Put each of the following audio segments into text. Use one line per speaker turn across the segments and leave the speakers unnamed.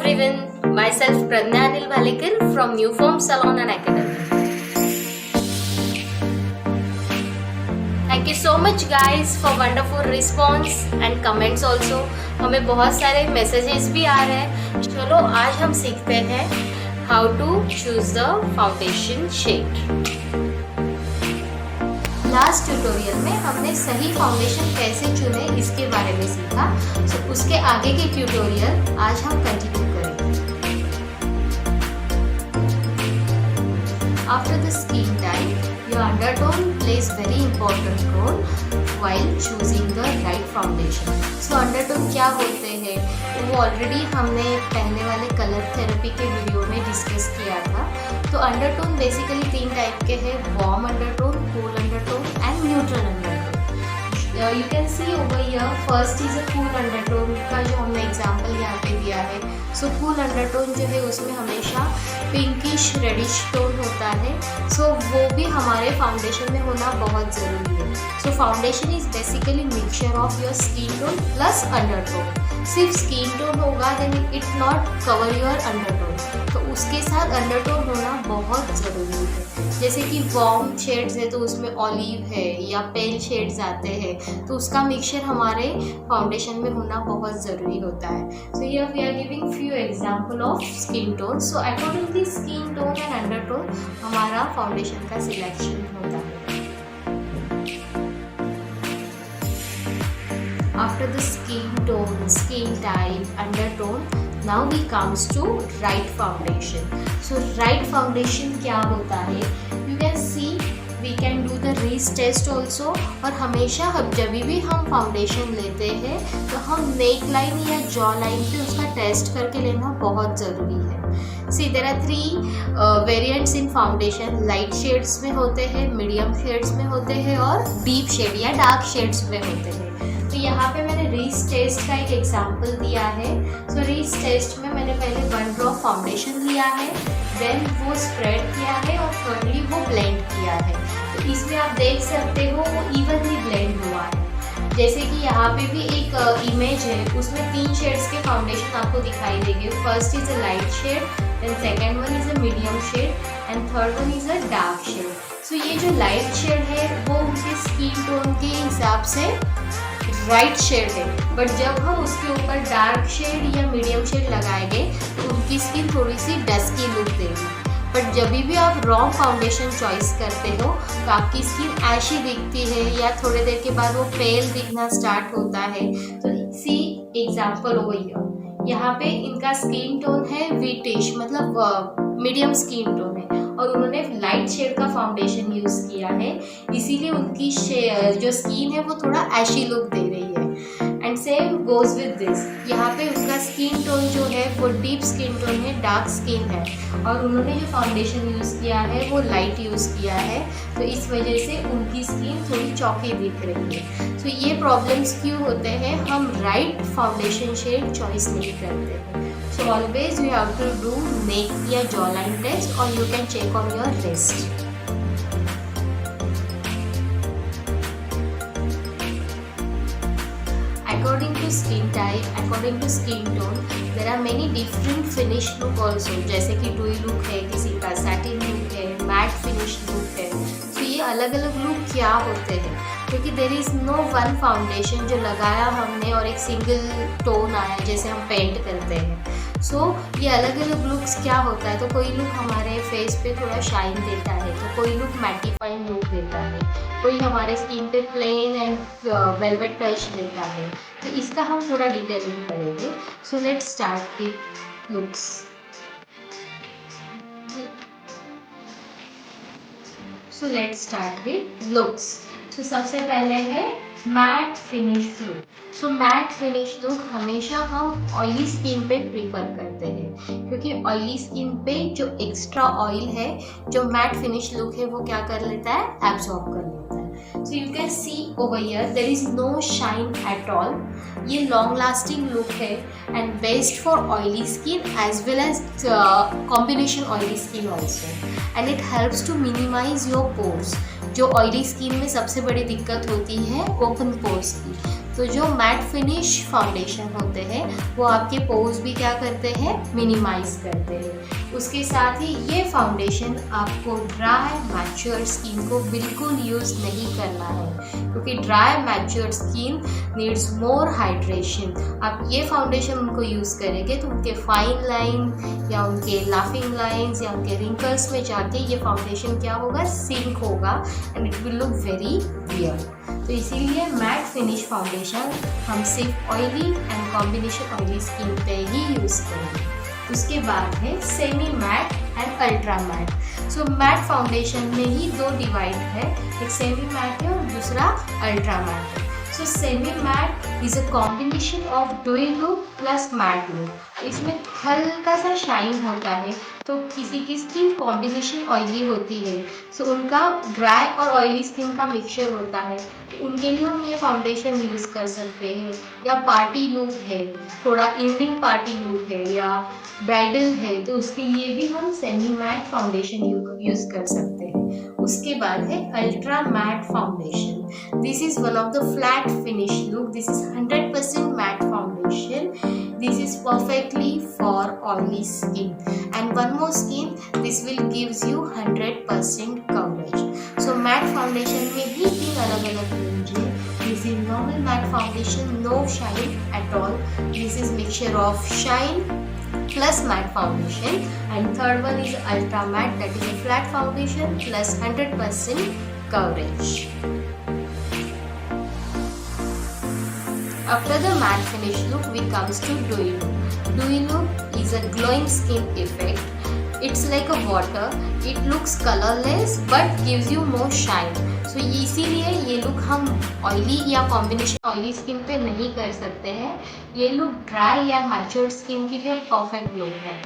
everyone, myself Pradnya Anil Bhalekar from New Form Salon and Academy. Thank you so much guys for wonderful response and comments also. हमें बहुत सारे messages भी आ रहे हैं. चलो आज हम सीखते हैं how to choose the foundation shade. Last tutorial में हमने सही फाउंडेशन कैसे चुने इसके बारे में सीखा. तो उसके आगे के ट्यूटोरियल आज हम कंटिन्यू करेंगे. After the skin type, your undertone plays very important role while choosing the right foundation. So undertone क्या होते हैं वो ऑलरेडी हमने पहले वाले कलर थेरेपी के वीडियो में डिस्कस किया था. तो अंडरटोन बेसिकली 3 टाइप के हैं: warm undertone, cool undertone and neutral undertone. You can see over here first is a cool undertone का जो हमने एग्जांपल यहाँ पे दिया है. सो कूल अंडरटोन जो है उसमें हमेशा पिंकिश रेडिश टोन होता है. सो वो भी हमारे फाउंडेशन में होना बहुत ज़रूरी है. So foundation is basically mixture of your skin tone plus undertone. सिर्फ स्किन टोन होगा then it not cover your undertone. तो उसके साथ अंडरटोन होना बहुत ज़रूरी है. जैसे कि वार्म शेड्स है तो उसमें ऑलिव है या पेल शेड्स आते हैं तो उसका मिक्सचर हमारे फाउंडेशन में होना बहुत ज़रूरी होता है. So here we are giving few example of skin tone. So accordingly skin tone and undertone हमारा फाउंडेशन का सिलेक्शन होता है. After the skin tone, skin type, undertone, now we comes to right foundation. So right foundation क्या होता है? You can see we can do the Reiss test also. और हमेशा जब भी हम फाउंडेशन लेते हैं तो हम नेक लाइन या जॉ लाइन पे उसका टेस्ट करके लेना बहुत ज़रूरी है. See there are 3 variants in foundation. Light shades में होते हैं, मीडियम शेड्स में होते हैं और डीप शेड या डार्क शेड्स में होते हैं. तो यहाँ पे मैंने रीस टेस्ट का एक एग्जांपल दिया है. सो रीस टेस्ट में मैंने पहले 1 ड्रॉप फाउंडेशन लिया है, देन वो स्प्रेड किया है और थर्डली वो ब्लेंड किया है. तो इसमें आप देख सकते हो वो इवनली ब्लेंड हुआ है. जैसे कि यहाँ पे भी एक इमेज है उसमें 3 शेड्स के फाउंडेशन आपको दिखाई देंगे. First is a light shade, then second one is a medium shade and third one is a dark shade. So ये जो लाइट शेड है वो उनके स्किन टोन के हिसाब से राइट शेड है, बट जब हम उसके ऊपर डार्क शेड या मीडियम शेड लगाएंगे तो उनकी स्किन थोड़ी सी डस्की लुक देगी. बट जब भी आप रॉन्ग फाउंडेशन चॉइस करते हो तो आपकी स्किन ऐशी दिखती है या थोड़ी देर के बाद वो पेल दिखना स्टार्ट होता है. तो सी एग्जाम्पल हो गई. यहाँ पे इनका स्किन टोन है विटिश, मतलब मीडियम स्किन टोन है और उन्होंने लाइट शेड का फाउंडेशन यूज़ किया है, इसीलिए उनकी जो स्किन है वो थोड़ा ऐशी लुक दे रही है. And same goes with this. यहाँ पे उनका स्किन टोन जो है वो डीप स्किन टोन है, डार्क स्किन है और उन्होंने जो फाउंडेशन यूज़ किया है वो लाइट यूज़ किया है. तो इस वजह से उनकी स्किन थोड़ी चौकी दिख रही है. तो ये प्रॉब्लम्स क्यों होते हैं? हम राइट फाउंडेशन शेड चॉइस नहीं करते हैं. So always you have to do neck या jawline test or you can check on your wrist. According to skin type, according to skin tone, there are many different finish look also. जैसे कि dewy look है, किसी का satin look है, matte finish look है. तो ये अलग अलग look क्या होते हैं? क्योंकि there is no one foundation जो लगाया हमने और एक सिंगल टोन आया जैसे हम पेंट करते हैं. सो ये अलग अलग लुक्स क्या होता है. तो कोई लुक हमारे फेस पे थोड़ा शाइन देता है, तो कोई लुक मैटिफाइंग लुक देता है, कोई हमारे स्किन पे प्लेन एंड वेलवेट टच देता है. तो इसका हम थोड़ा डिटेलिंग करेंगे. So let's start with looks. So let's start with looks. तो सबसे पहले है मैट फिनिश लुक. सो मैट फिनिश लुक हमेशा हम ऑयली स्किन पे प्रीफर करते हैं क्योंकि ऑयली स्किन पे जो एक्स्ट्रा ऑयल है, जो मैट फिनिश लुक है वो क्या कर लेता है? एब्जॉर्ब कर लेता है. So you can see over here there is no shine at all. ये लॉन्ग लास्टिंग लुक है and best for oily skin as well as combination oily skin also. And it helps to minimise your pores. जो oily skin में सबसे बड़ी दिक्कत होती है open pores की. तो जो मैट फिनिश फाउंडेशन होते हैं वो आपके पोर्स भी क्या करते हैं, मिनिमाइज करते हैं। उसके साथ ही ये फाउंडेशन आपको ड्राई मैच्योर स्किन को बिल्कुल यूज़ नहीं करना है, क्योंकि dry mature skin needs more hydration. आप ये फाउंडेशन उनको यूज़ करेंगे तो उनके फाइन लाइन या उनके लाफिंग लाइंस या उनके रिंकल्स में जाके ये फाउंडेशन क्या होगा, सिंक होगा and it will look very weird. तो इसीलिए मैट फिनिश फाउंडेशन हम सिर्फ oily and combination oily skin पे ही यूज़ करेंगे। उसके बाद है semi matte and ultra matte. So matte foundation में ही दो डिवाइड है, एक सेमी मैट है और दूसरा अल्ट्रा मैट है। So semi matte is a combination of dewy look plus matte look. इसमें हल्का सा शाइन होता है, तो किसी की स्किन कॉम्बिनेशन ऑयली होती है, सो उनका ड्राई और ऑयली स्किन का मिक्सचर होता है, तो उनके लिए हम ये फाउंडेशन यूज़ कर सकते हैं। या पार्टी लुक है, थोड़ा इवनिंग पार्टी लुक है या ब्राइडल है, तो उसके लिए भी हम सेमी मैट फाउंडेशन यूज़ कर सकते हैं। उसके बाद है ultra matte foundation. This is one of the flat finish look. This is 100% matte foundation. This is perfectly for oily skin, and one more skin, this will gives you 100% coverage. So matte foundation में भी 3 अलग-अलग range है. This is normal matte foundation, no shine at all. This is mixture of shine plus matte foundation, and third one is ultra matte, that is a flat foundation plus 100% coverage. After the matte finish look, we comes to dewy look. Dewy look is a glowing skin effect. It's like a water. It looks colorless but gives you more shine. So इसीलिए ये look हम oily या combination oily skin पे नहीं कर सकते हैं। ये लुक ड्राई या मैच्योर स्किन के लिए परफेक्ट लुक है।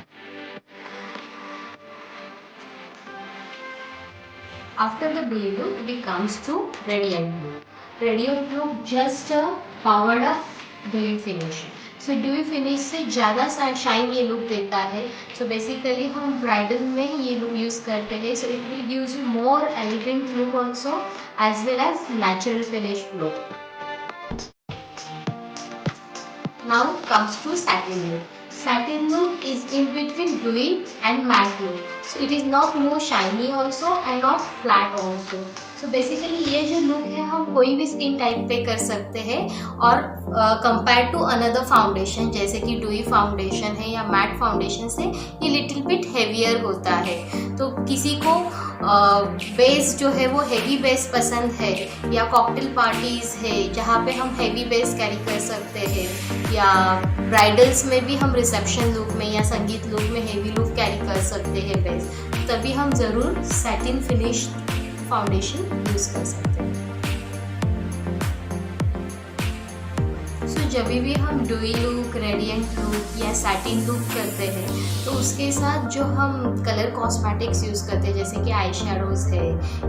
After the dewy look, we comes to radiant look. Radiant look just a powered up dewy finish. So dewy finish से ज़्यादा शाइन ये लुक देता है। So basically हम ब्राइडल में ये लुक यूज़ करते हैं। So it will give you more elegant look also as well as natural finish look. Now comes to satin look. Satin look is in between dewy and matte look. So it is not more shiny also and not flat also. So basically ये जो look है हम कोई भी skin type पे कर सकते हैं, और कंपेयर टू अनदर फाउंडेशन जैसे कि डुई फाउंडेशन है या मैट फाउंडेशन से ये लिटिल बिट हेवियर होता है। तो किसी को बेस जो है वो हेवी बेस पसंद है, या कॉकटेल पार्टीज़ है जहाँ पे हम हेवी बेस कैरी कर सकते हैं, या ब्राइडल्स में भी हम रिसेप्शन लुक में या संगीत लुक में हेवी लुक कैरी कर सकते हैं बेस, तभी हम ज़रूर सैटिन फिनिश फाउंडेशन यूज़ कर सकते हैं। जब भी हम डुई लुक, रेडिएंट लुक या सैटिन लुक करते हैं तो उसके साथ जो हम कलर कॉस्मेटिक्स यूज़ करते हैं जैसे कि आई शेडोज़ है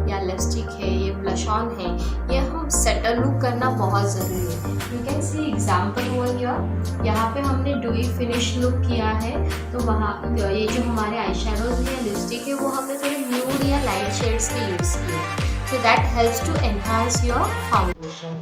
या लिपस्टिक है या ब्लश ऑन है, ये हम सेटल लुक करना बहुत ज़रूरी है। You can C example over here, यहाँ पे हमने डुई फिनिश लुक किया है, तो वहाँ ये जो हमारे आई शेडोज़ या लिपस्टिक है वो हमने थोड़े न्यूड या लाइट शेड्स के यूज़ किए, so that helps to enhance your foundation.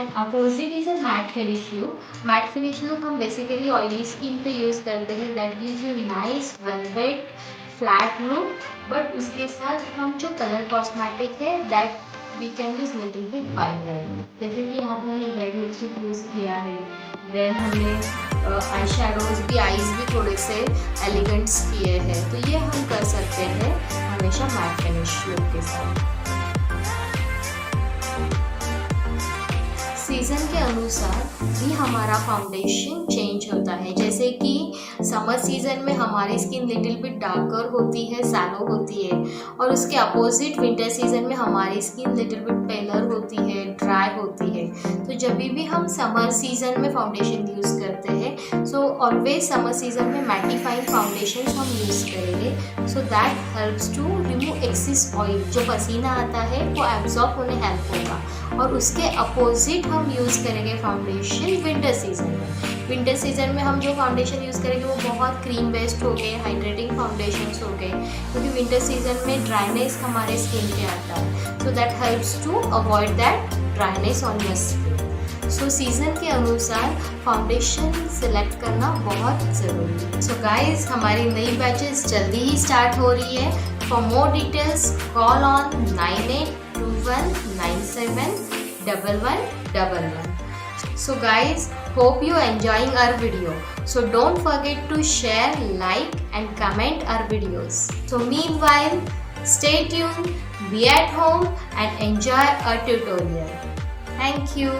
And opposite is a matte finish look. Matte finish look हम basically oily skin पे use करते हैं, that gives you nice velvet flat look, but उसके साथ हम जो color cosmetic है that we can use little bit finer. जैसे कि यहाँ पर हमने रेड लिपस्टिक यूज़ किया है, देन हमने आई शेडोज़ भी, आईज भी थोड़े से एलिगेंट्स किए हैं, तो ये हम कर सकते हैं हमेशा मैट फिनिश लुक के साथ। सीज़न के अनुसार भी हमारा फाउंडेशन चेंज होता है, जैसे कि समर सीज़न में हमारी स्किन लिटिल बिट डार्कर होती है, सैलो होती है, और उसके अपोजिट विंटर सीज़न में हमारी स्किन लिटिल बिट पेलर होती है, ड्राई होती है। तो जब भी हम समर सीज़न में फाउंडेशन यूज़ करते हैं, सो ऑलवेज समर सीज़न में मैटिफाइंग फाउंडेशन हम यूज़ करेंगे, so that helps to remove excess oil. जो पसीना आता है वो एब्जॉर्ब होने हेल्प होगा, और उसके अपोजिट हम यूज़ करेंगे फाउंडेशन विंटर सीज़न में। विंटर सीज़न में हम जो फाउंडेशन यूज़ करेंगे वो बहुत क्रीम बेस्ड हो गए, हाइड्रेटिंग फाउंडेशंस हो गए, क्योंकि विंटर सीज़न में ड्राइनेस हमारे स्किन पे आता है, so that helps to avoid that dryness on your skin. So season के अनुसार फाउंडेशन सिलेक्ट करना बहुत ज़रूरी है। सो गाइज हमारी नई बैचेस जल्दी ही स्टार्ट हो रही है। For more details call on 9821971111. So guys, hope you enjoying our video. So don't forget to share, like and comment our videos. So meanwhile, stay tuned, be at home and enjoy our tutorial. Thank you.